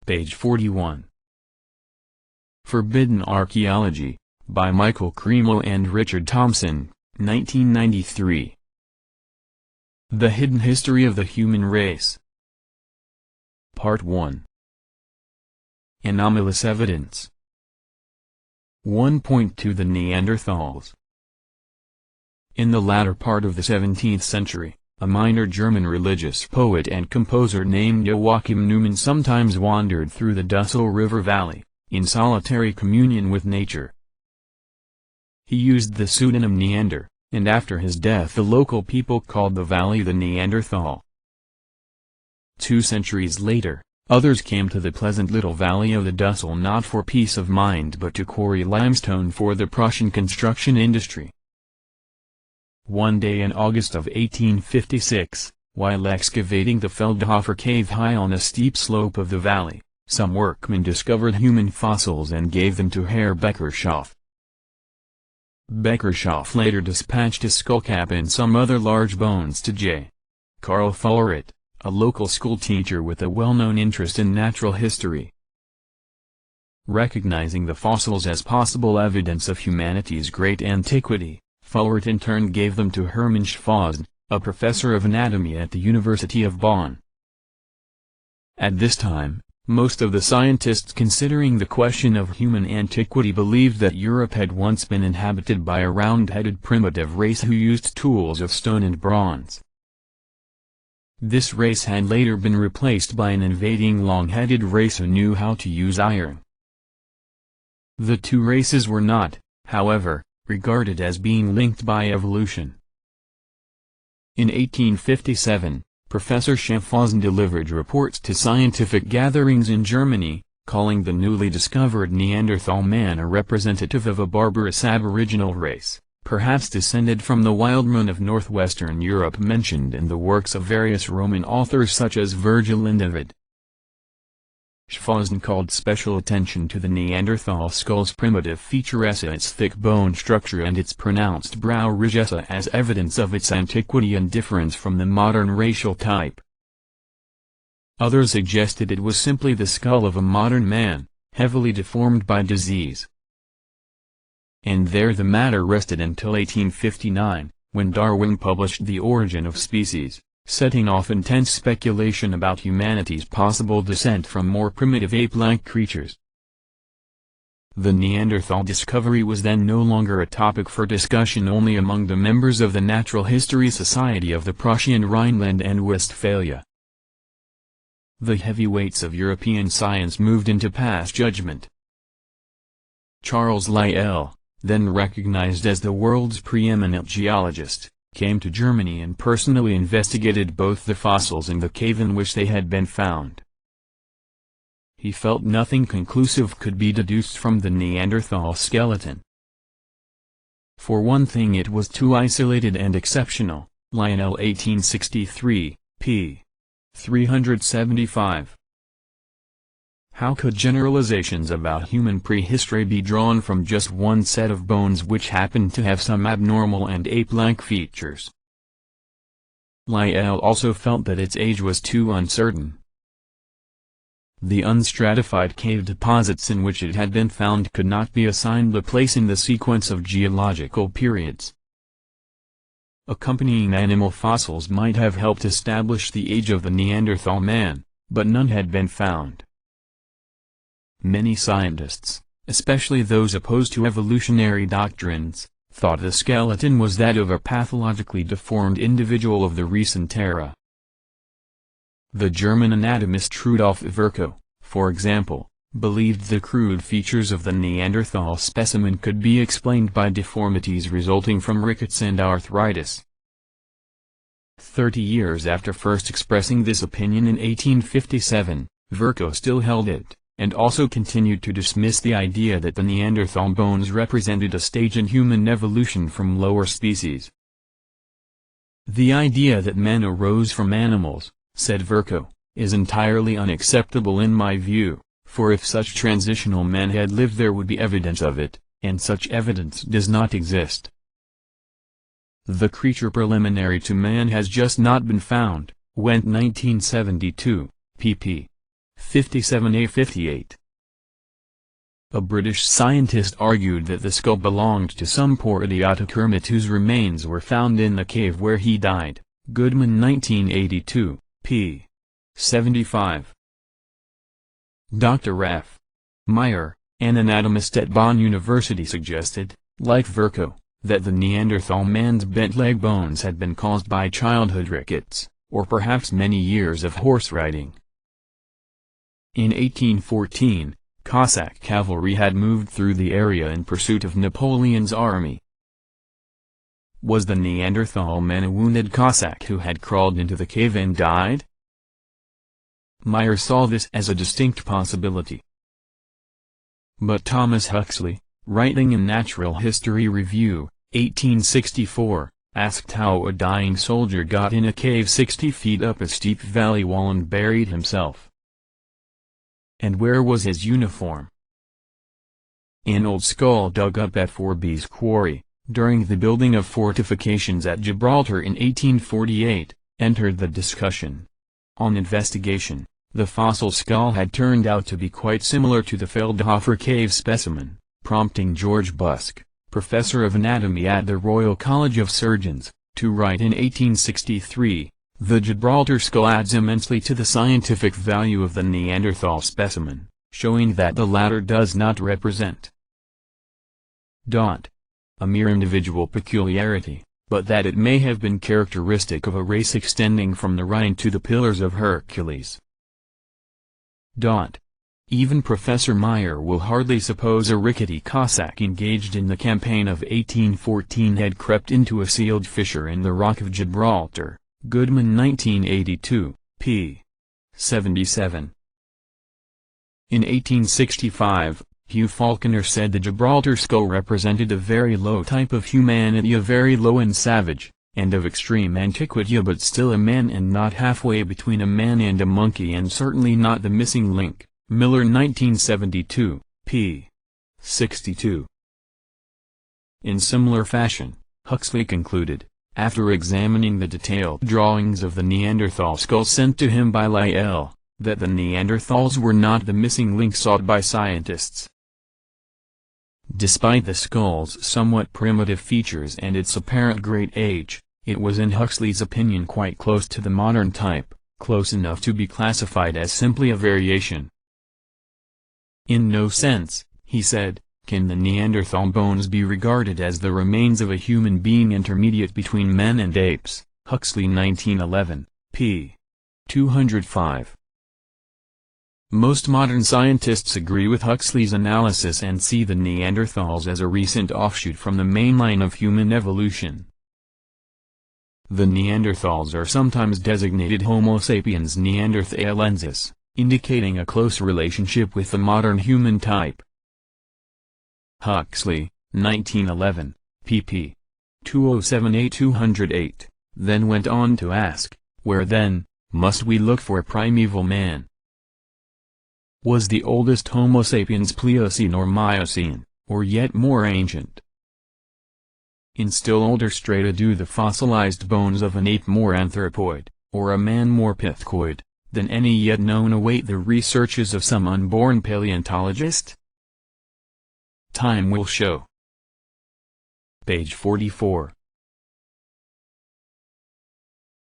page 41. Forbidden Archaeology, by Michael Cremo and Richard Thompson, 1993. The Hidden History of the Human Race. Part 1. Anomalous Evidence. 1.2 The Neanderthals. In the latter part of the 17th century, a minor German religious poet and composer named Joachim Neumann sometimes wandered through the Dussel River valley, in solitary communion with nature. He used the pseudonym Neander, and after his death the local people called the valley the Neanderthal. 2 centuries later, others came to the pleasant little valley of the Dussel not for peace of mind but to quarry limestone for the Prussian construction industry. One day in August of 1856, while excavating the Feldhofer cave high on a steep slope of the valley, some workmen discovered human fossils and gave them to Herr Beckershoff. Beckershoff later dispatched a skullcap and some other large bones to J. Karl Fuhlrott, a local schoolteacher with a well-known interest in natural history. Recognizing the fossils as possible evidence of humanity's great antiquity, Fuhlrott in turn gave them to Herman Schaffhausen, a professor of anatomy at the University of Bonn. At this time, most of the scientists considering the question of human antiquity believed that Europe had once been inhabited by a round-headed primitive race who used tools of stone and bronze. This race had later been replaced by an invading long-headed race who knew how to use iron. The two races were not, however, regarded as being linked by evolution. In 1857, Professor Schaffhausen delivered reports to scientific gatherings in Germany, calling the newly discovered Neanderthal man a representative of a barbarous aboriginal race, perhaps descended from the wildmen of northwestern Europe mentioned in the works of various Roman authors such as Virgil and Ovid. Schaffhausen called special attention to the Neanderthal skull's primitive features, its thick bone structure and its pronounced brow ridges as evidence of its antiquity and difference from the modern racial type. Others suggested it was simply the skull of a modern man, heavily deformed by disease. And there the matter rested until 1859, when Darwin published The Origin of Species, setting off intense speculation about humanity's possible descent from more primitive ape-like creatures. The Neanderthal discovery was then no longer a topic for discussion only among the members of the Natural History Society of the Prussian Rhineland and Westphalia. The heavyweights of European science moved in to pass judgment. Charles Lyell, then recognized as the world's preeminent geologist, came to Germany and personally investigated both the fossils and the cave in which they had been found. He felt nothing conclusive could be deduced from the Neanderthal skeleton. For one thing, it was too isolated and exceptional. Lyell, 1863, p. 375. How could generalizations about human prehistory be drawn from just one set of bones which happened to have some abnormal and ape-like features? Lyell also felt that its age was too uncertain. The unstratified cave deposits in which it had been found could not be assigned a place in the sequence of geological periods. Accompanying animal fossils might have helped establish the age of the Neanderthal man, but none had been found. Many scientists, especially those opposed to evolutionary doctrines, thought the skeleton was that of a pathologically deformed individual of the recent era. The German anatomist Rudolf Virchow, for example, believed the crude features of the Neanderthal specimen could be explained by deformities resulting from rickets and arthritis. 30 years after first expressing this opinion in 1857, Virchow still held it, and also continued to dismiss the idea that the Neanderthal bones represented a stage in human evolution from lower species. The idea that men arose from animals, said Virchow, is entirely unacceptable in my view, for if such transitional men had lived there would be evidence of it, and such evidence does not exist. The creature preliminary to man has just not been found, Wendt 1972, pp. 57A58. A British scientist argued that the skull belonged to some poor idiotic hermit whose remains were found in the cave where he died. Goodman 1982, p. 75. Dr. F. Meyer, an anatomist at Bonn University suggested, like Virchow, that the Neanderthal man's bent leg bones had been caused by childhood rickets, or perhaps many years of horse riding. In 1814, Cossack cavalry had moved through the area in pursuit of Napoleon's army. Was the Neanderthal man a wounded Cossack who had crawled into the cave and died? Meyer saw this as a distinct possibility. But Thomas Huxley, writing in Natural History Review, 1864, asked how a dying soldier got in a cave 60 feet up a steep valley wall and buried himself. And where was his uniform? An old skull dug up at Forby's quarry, during the building of fortifications at Gibraltar in 1848, entered the discussion. On investigation, the fossil skull had turned out to be quite similar to the Feldhofer cave specimen, prompting George Busk, professor of anatomy at the Royal College of Surgeons, to write in 1863, "The Gibraltar skull adds immensely to the scientific value of the Neanderthal specimen, showing that the latter does not represent a mere individual peculiarity, but that it may have been characteristic of a race extending from the Rhine to the Pillars of Hercules." Even Professor Meyer will hardly suppose a rickety Cossack engaged in the campaign of 1814 had crept into a sealed fissure in the Rock of Gibraltar. Goodman 1982, p. 77. In 1865, Hugh Falconer said the Gibraltar skull represented a very low type of humanity, a very low and savage, and of extreme antiquity, but still a man and not halfway between a man and a monkey, and certainly not the missing link. Miller 1972, p. 62. In similar fashion, Huxley concluded, after examining the detailed drawings of the Neanderthal skull sent to him by Lyell, that the Neanderthals were not the missing link sought by scientists. Despite the skull's somewhat primitive features and its apparent great age, it was in Huxley's opinion quite close to the modern type, close enough to be classified as simply a variation. In no sense, he said, can the Neanderthal bones be regarded as the remains of a human being intermediate between men and apes. Huxley 1911, p. 205. Most modern scientists agree with Huxley's analysis and see the Neanderthals as a recent offshoot from the main line of human evolution. The Neanderthals are sometimes designated Homo sapiens neanderthalensis, indicating a close relationship with the modern human type. Huxley, 1911, pp. 207a-208, then went on to ask, where then, must we look for a primeval man? Was the oldest Homo sapiens Pliocene or Miocene, or yet more ancient? In still older strata do the fossilized bones of an ape more anthropoid, or a man more pithecoid, than any yet known await the researches of some unborn paleontologist? Time will show. Page 44.